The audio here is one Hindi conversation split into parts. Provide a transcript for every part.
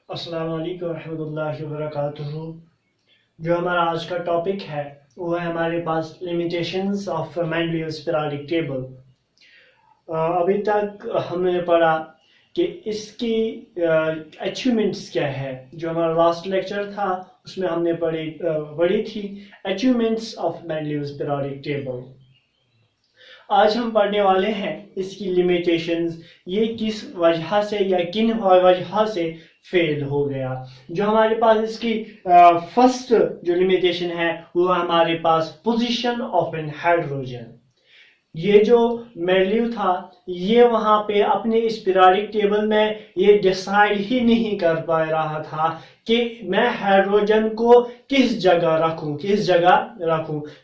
अस्सलाम वालेकुम रहमतुल्लाहि व बरकातुहू। जो हमारा आज का टॉपिक है वो है हमारे पास limitations of Mendeleev's periodic table. अभी तक हमने पढ़ा कि इसकी अचीवमेंट्स क्या है। जो हमारा लास्ट लेक्चर था उसमें हमने पढ़ी थी achievements of Mendeleev's periodic table. आज हम पढ़ने वाले हैं इसकी लिमिटेशंस, ये किस वजह से या किन वजह से फेल हो गया। जो हमारे पास इसकी फर्स्ट जो लिमिटेशन है वो हमारे पास पोजीशन ऑफ एन हाइड्रोजन। ये जो मेंडलीव था ये वहां पे अपने इस पीरियोडिक टेबल में ये डिसाइड ही नहीं कर पा रहा था कि मैं हाइड्रोजन को किस जगह रखूं,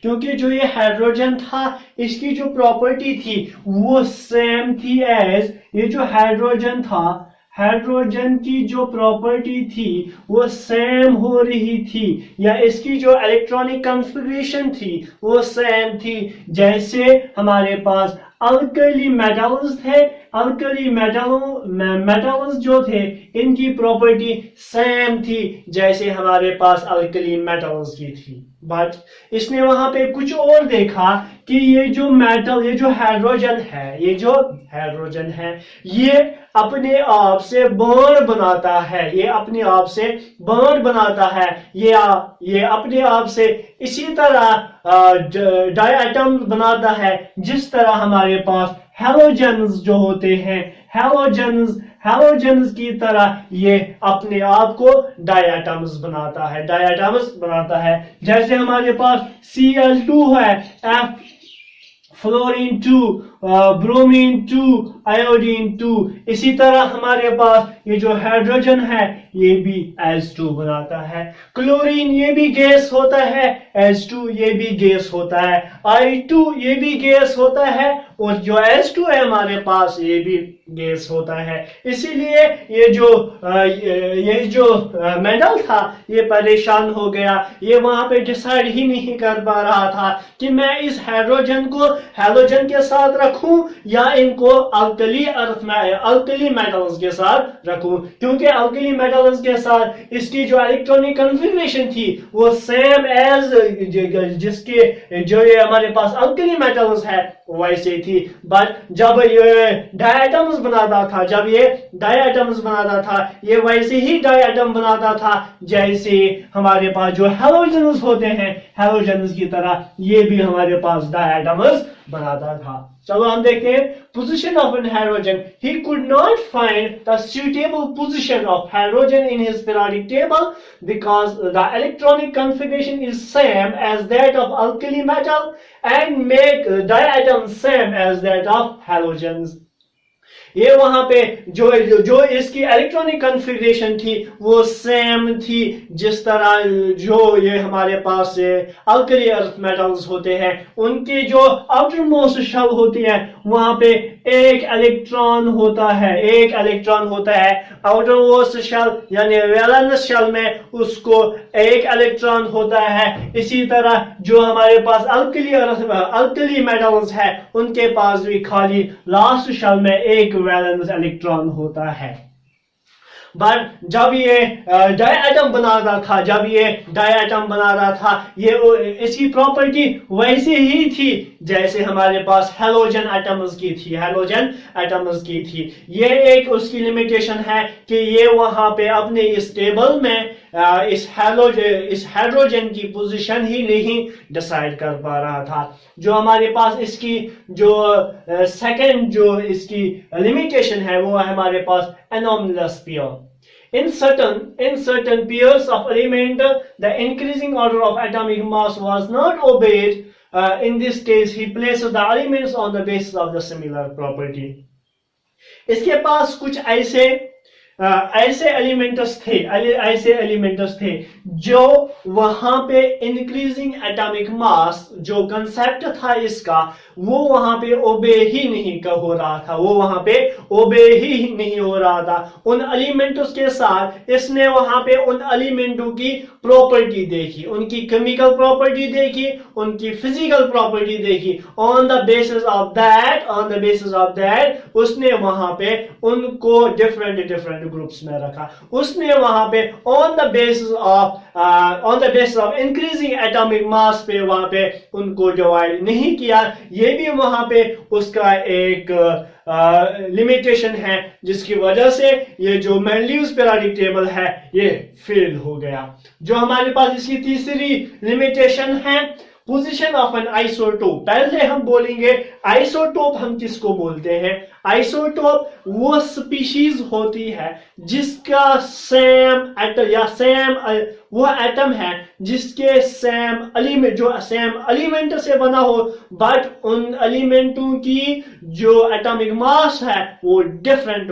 क्योंकि जो ये हाइड्रोजन था इसकी जो प्रॉपर्टी थी वो सेम थी एज ये जो हाइड्रोजन था। हाइड्रोजन की जो प्रॉपर्टी थी वो सेम हो रही थी, या इसकी जो इलेक्ट्रॉनिक कॉन्फ़िगरेशन थी वो सेम थी जैसे हमारे पास अल्कली मेटल्स थे। अल्कली मेटल्स जो थे इनकी प्रॉपर्टी सेम थी जैसे हमारे पास अल्कली मेटल्स की थी। बट इसने वहां पे कुछ और देखा कि ये जो हाइड्रोजन है ये अपने आप से बॉन्ड बनाता है, ये अपने आप से इसी तरह डायटम बनाता है जिस तरह हमारे पास हैलोजेन्स जो होते हैं, हैलोजेन्स की तरह ये अपने आप को डायटम्स बनाता है। जैसे हमारे पास Cl2 है, F फ्लोरीन 2, ब्रोमीन 2, आयोडीन 2, इसी तरह हमारे पास ये जो हाइड्रोजन है ये भी H2 बनाता है। क्लोरीन ये भी गैस होता है, H2 ये भी गैस होता है, I2 ये भी गैस होता है, और जो H2 है हमारे पास ये भी गैस होता है। इसीलिए ये जो मेंडल था ये परेशान हो गया। ये वहां पे डिसाइड ही नहीं कर पा रहा था कि मैं इस हाइड्रोजन को हैलोजन के साथ रखूं या इनको अल्कली मेटल्स के साथ रखूं, क्योंकि अल्कली मेटल्स के साथ इसकी जो इलेक्ट्रॉनिक कॉन्फ़िगरेशन थी वो सेम एज जिसके जो ये हमारे पास अल्कली मेटल्स है वैसे थी। बट जब ये डायटम्स बनाता था ये वैसे ही डायटम बनाता था जैसे हमारे पास जो हैलोजेन्स होते हैं, हैलोजेन्स की तरह ये भी हमारे पास डायटम्स बनाता था। चलो हम देखते हैं position of an hydrogen. He could not find the suitable position of hydrogen in his periodic table because the electronic configuration is same as that of alkali metal and make diatoms same as that of halogens. ये वहां पे जो इसकी इलेक्ट्रॉनिक कॉन्फ़िगरेशन थी वो सेम थी जिस तरह जो ये हमारे पास अल्कली अर्थ मेटल्स होते हैं उनकी जो आउटर मोस्ट शेल होती है वहां पे एक इलेक्ट्रॉन होता है। आउटर मोस्ट शेल यानी वैलेंस शेल में उसको एक इलेक्ट्रॉन होता है। इसी तरह जो हमारे पास अल्कली मेटल्स है उनके पास भी खाली लास्ट शेल में एक वैलेंस इलेक्ट्रॉन होता है। बट जब ये डायटम बना रहा था ये इसकी प्रॉपर्टी वैसे ही थी जैसे हमारे पास हैलोजन एटम्स की थी। ये एक उसकी लिमिटेशन है कि ये वहां पे अपने इस टेबल में इस हाइड्रोजन की पोजीशन ही नहीं डिसाइड कर पा रहा था। जो हमारे पास इसकी जो सेकंड जो इसकी लिमिटेशन है वो है हमारे पास anomalous pair. In certain pairs of element, the increasing order of atomic mass was not obeyed. In this case, he placed the elements on the basis of the similar property. इसके पास कुछ ऐसे एलिमेंट्स थे जो वहां पे इंक्रीजिंग एटॉमिक मास जो कंसेप्ट था इसका वो वहां पे ओबे ही नहीं हो रहा था। उन एलिमेंट्स के साथ इसने वहां पे उन एलिमेंटों की प्रॉपर्टी देखी, उनकी केमिकल प्रॉपर्टी देखी, उनकी फिजिकल प्रॉपर्टी देखी। On the basis of that उसने वहां पे उनको डिफरेंट डिफरेंट ग्रुप्स में रखा। उसने वहां पे on the basis of increasing atomic mass पे वहां पे उनको डिवाइड नहीं किया। ये भी वहां पे उसका एक लिमिटेशन है, जिसकी वजह से ये जो मेंडलीव्स पीरियोडिक टेबल है ये फेल हो गया। जो हमारे पास इसकी तीसरी लिमिटेशन है, पोजीशन ऑफ एन आइसोटोप। पहले हम बोलेंगे आइसोटोप हम किसको बोलते हैं। आइसोटोप वो स्पीशीज होती है जिसका सेम एटम या सेम वो एटम है जिसके सेम एलिमेंट जो सेम एलिमेंट से बना हो, बट उन एलिमेंटों की जो एटॉमिक मास है वो डिफरेंट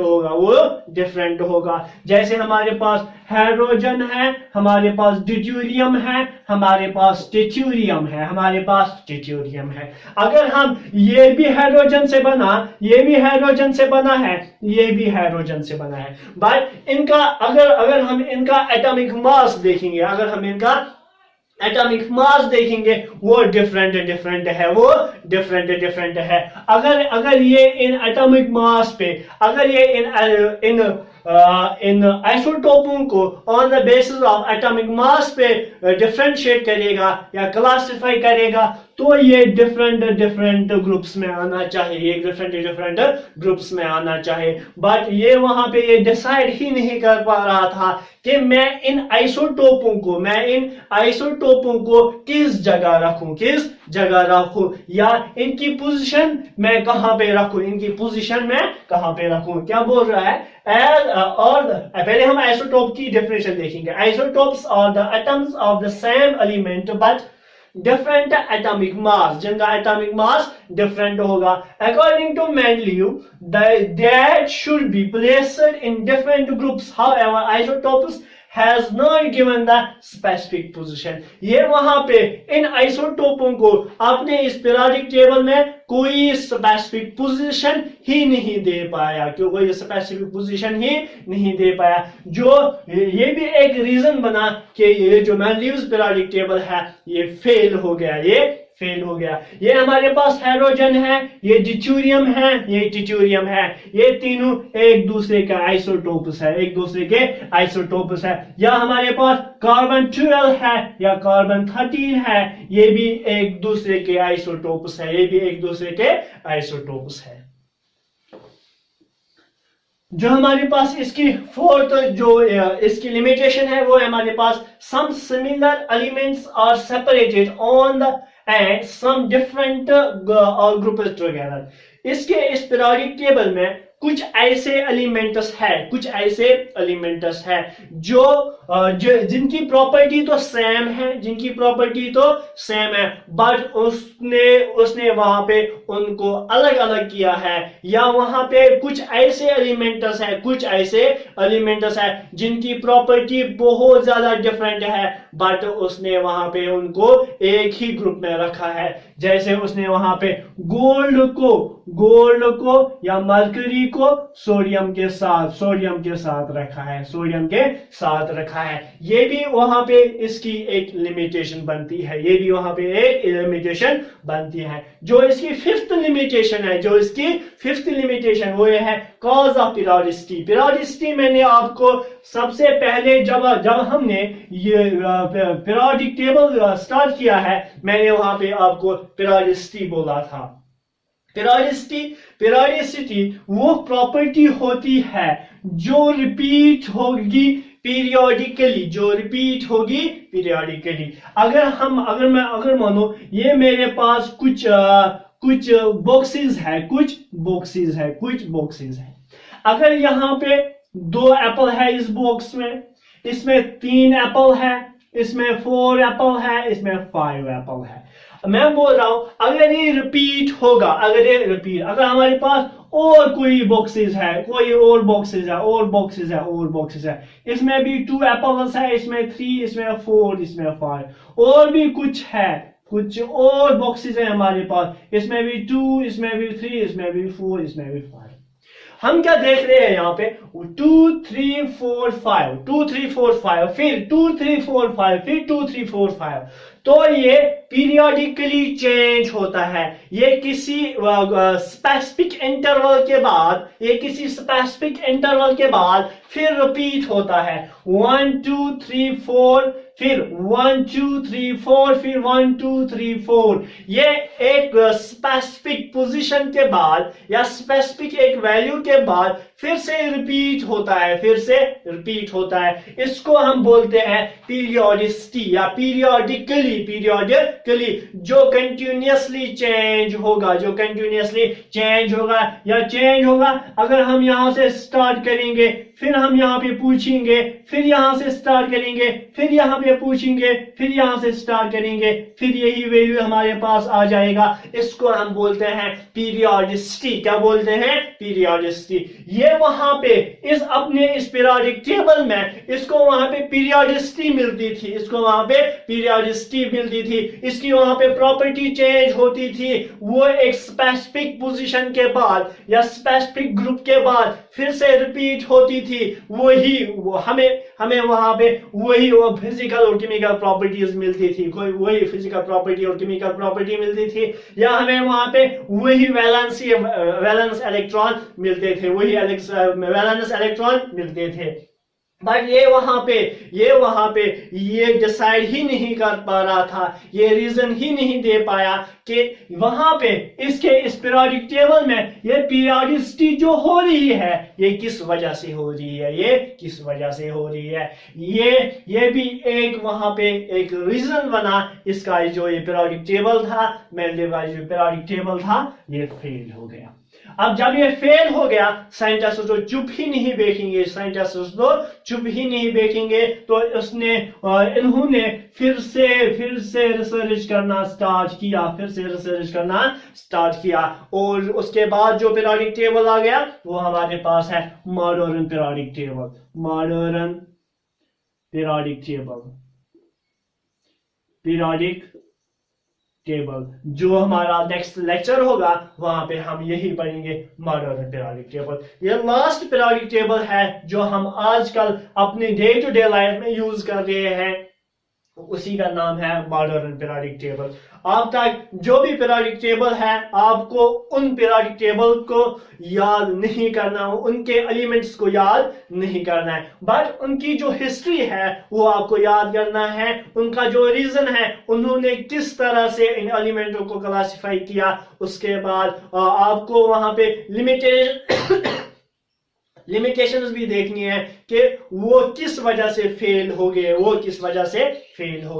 होगा। जैसे हमारे पास हाइड्रोजन है, हमारे पास ड्यूटेरियम है, हमारे पास ट्रिटियम है, हमारे पास ट्रिटियम है। अगर हम ये भी हाइड्रोजन से बना, ये भी हाइड्रोजन से बना है, ये भी हाइड्रोजन से बना है, बट इनका अगर हम इनका एटॉमिक मास देखेंगे, अगर हम इनका एटॉमिक मास देखेंगे वो डिफरेंट है। अगर ये इन एटॉमिक मास पे, अगर ये इन आइसोटोपों को on the basis of atomic mass पे डिफरेंशिएट करेगा या क्लासिफाई करेगा, तो ये डिफरेंट ग्रुप्स में आना चाहिए, डिफरेंट ग्रुप्स में आना चाहिए। बट ये वहां पे ये डिसाइड ही नहीं कर पा रहा था कि मैं इन आइसोटोपों को किस जगह रखूं या इनकी पोजीशन मैं कहां पे रखूं। क्या बोल रहा है, पहले हम आइसोटोप की डेफिनेशन देखेंगे। Isotopes are the atoms of the same element but different atomic mass, जिनका एटॉमिक मास डिफरेंट होगा। According to Mendeleev that should be placed in different groups, however isotopes has not given the specific position। ये वहां पे इन आइसोटोपों को आपने इस पीरियोडिक टेबल में कोई स्पेसिफिक पोजीशन ही नहीं दे पाया, जो ये भी एक रीजन बना कि ये जो मेंडलीव्स पीरियोडिक टेबल है ये फेल हो गया। ये हमारे पास हाइड्रोजन है, ये ड्यूटेरियम है, ये ट्रिटियम है, ये तीनों एक दूसरे के आइसोटोप्स है। या हमारे पास कार्बन 12 है या कार्बन 13 है, ये भी एक दूसरे के आइसोटोप्स है। जो हमारे पास इसकी फोर्थ जो इसकी लिमिटेशन है वो है हमारे पास some similar elements are separated on the and some different groups together। इस पीरियोडिक टेबल में कुछ ऐसे एलिमेंट्स है जो जिनकी प्रॉपर्टी तो सेम है, बट उसने वहां पे उनको अलग अलग किया है। या वहां पे कुछ ऐसे एलिमेंट्स है जिनकी प्रॉपर्टी बहुत ज्यादा डिफरेंट है, बट उसने वहां पे उनको एक ही ग्रुप में रखा है। जैसे उसने वहां पे गोल्ड को या मरकरी को सोडियम के साथ रखा है। ये भी वहां पे इसकी एक लिमिटेशन बनती है। जो इसकी फिफ्थ लिमिटेशन वो ये है कॉज ऑफ पीरियोडिसिटी। मैंने आपको सबसे पहले जब हमने ये पीरियोडिक टेबल स्टार्ट किया है, मैंने वहां पे आपको पीरियोडिसिटी बोला था। पीरियोडिसिटी वो प्रॉपर्टी होती है जो रिपीट होगी पीरियोडिकली। अगर मानो ये मेरे पास कुछ बॉक्सेस है। अगर यहाँ पे 2 एप्पल है इस बॉक्स में, इसमें 3 एप्पल है, इसमें 4 एप्पल है, इसमें 5 एप्पल है। मैं बोल रहा हूं अगर ये रिपीट होगा, अगर हमारे पास और कोई बॉक्सेस है, इसमें भी 2 एप्पल्स है, इसमें 3, इसमें 4, इसमें 5, और भी कुछ और बॉक्सेस है हमारे पास, इसमें भी 2, इसमें भी 3, इसमें भी 4, इसमें भी 5। हम क्या देख रहे हैं यहाँ पे 2 3 4 5, 2 3 4 5, फिर 2 3 4 5, फिर 2 3 4 5। तो ये पीरियोडिकली चेंज होता है। ये किसी स्पेसिफिक इंटरवल के बाद, ये किसी स्पेसिफिक इंटरवल के बाद फिर रिपीट होता है। 1 2 3 4, फिर 1 2 3 4, फिर 1 2 3 4। ये एक स्पेसिफिक पोजीशन के बाद या स्पेसिफिक एक वैल्यू के बाद फिर से रिपीट होता है, फिर से रिपीट होता है। इसको हम बोलते हैं पीरियोडिसिटी या पीरियोडिकली जो कंटिन्यूअसली चेंज होगा, जो कंटिन्यूअसली चेंज होगा या चेंज होगा। अगर हम यहां से स्टार्ट करेंगे, फिर हम यहां पे पूछेंगे, फिर यहां से स्टार्ट करेंगे, फिर यहां पे पूछेंगे, फिर यहां से स्टार्ट करेंगे, फिर यही वैल्यू हमारे पास आ जाएगा। इसको हम बोलते हैं पीरियोडिसिटी। क्या बोलते हैं? पीरियोडिसिटी। ये वहां पे इस पीरियोडिक टेबल में इसको वहां पे पीरियोडिसिटी मिलती थी, इसको वहां पे पीरियोडिसिटी मिलती थी। इसकी वहां पे प्रॉपर्टी चेंज होती थी। वो एक स्पेसिफिक पोजीशन के बाद या स्पेसिफिक ग्रुप के बाद फिर से रिपीट होती थी। हमें वहां पे वही फिजिकल और केमिकल प्रॉपर्टीज मिलती थी, कोई वही फिजिकल प्रॉपर्टी और केमिकल प्रॉपर्टी मिलती थी, या हमें वहां पे वही वैलेंस इलेक्ट्रॉन मिलते थे, वही वैलेंस इलेक्ट्रॉन मिलते थे। बट ये वहां पे ये डिसाइड ही नहीं कर पा रहा था, ये रीजन ही नहीं दे पाया कि वहां पे इस पीरियोडिक टेबल में ये पीरियोडिसिटी जो हो रही है ये किस वजह से हो रही है, ये किस वजह से हो रही है। ये भी एक वहां पे एक रीजन बना इसका। जो ये पीरियोडिक टेबल था, मेंडलीव जो पीरियोडिक टेबल था, ये फेल हो गया। अब जब ये फेल हो गया, साइंटिस्ट तो चुप ही नहीं बैठेंगे, तो इन्होंने फिर से रिसर्च करना स्टार्ट किया, और उसके बाद जो पीरियोडिक टेबल आ गया वो हमारे पास है मॉडर्न पीरियोडिक टेबल। जो हमारा नेक्स्ट लेक्चर होगा वहां पे हम यही पढ़ेंगे मॉडर्न पीरियोडिक टेबल। ये लास्ट पीरियोडिक टेबल है जो हम आजकल अपने डे टू डे लाइफ में यूज कर रहे हैं, उसी का नाम है मॉडर्न पीरियोडिक टेबल। अब तक जो भी पीरियोडिक टेबल है, आपको उन पीरियोडिक टेबल को याद नहीं करना, उनके एलिमेंट्स को याद नहीं करना है, बट उनकी जो हिस्ट्री है वो आपको याद करना है। उनका जो रीजन है, उन्होंने किस तरह से इन एलिमेंटों को क्लासिफाई किया, उसके बाद आपको वहां पे लिमिटेशंस भी देखनी है कि वो किस वजह से फेल हो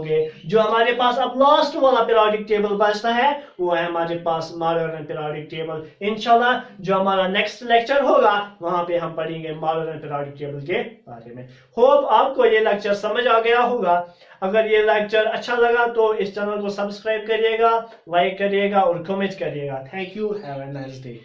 गए। जो हमारे पास अब लास्ट वाला पीरियोडिक टेबल बचता है वो है हमारे पास मॉडर्न पीरियोडिक टेबल। इंशाल्लाह जो हमारा नेक्स्ट लेक्चर होगा वहां पे हम पढ़ेंगे मॉडर्न पीरियोडिक टेबल के बारे में। होप आपको ये लेक्चर समझ आ गया होगा। अगर ये लेक्चर अच्छा लगा तो इस चैनल को सब्सक्राइब करिएगा, लाइक करिएगा और कमेंट करिएगा। Thank you, have a nice day.